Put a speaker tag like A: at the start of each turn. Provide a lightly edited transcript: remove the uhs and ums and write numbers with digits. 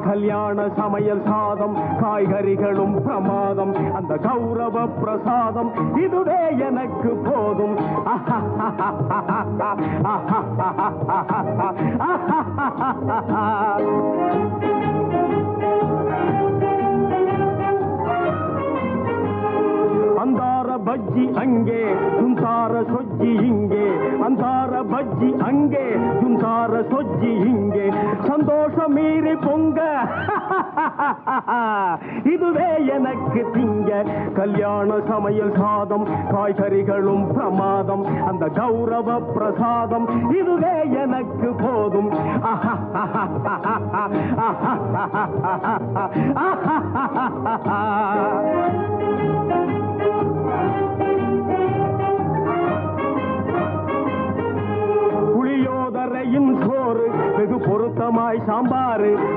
A: கல்யாண சமையல் சாதம் காய்கறிகளும் பிரமாதம் அந்த கௌரவ பிரசாதம் இதுவே எனக்கு போதும் அந்தார பஜ்ஜி அங்கே சுந்தார சொஜ்ஜி இங்கே அந்தார பஜ்ஜி அங்கே சுந்தார சொஜ்ஜி இங்கே சந்தோஷம் மீறி பொங்க இதுவே எனக்கு திங்க கல்யாண சமையல் சாதம் காய்கறிகளும் பிரமாதம் அந்த கௌரவ பிரசாதம் இதுவே எனக்கு போதும் புளியோதரையும் சோறு வெகு பொருத்தமாய் சாம்பாரு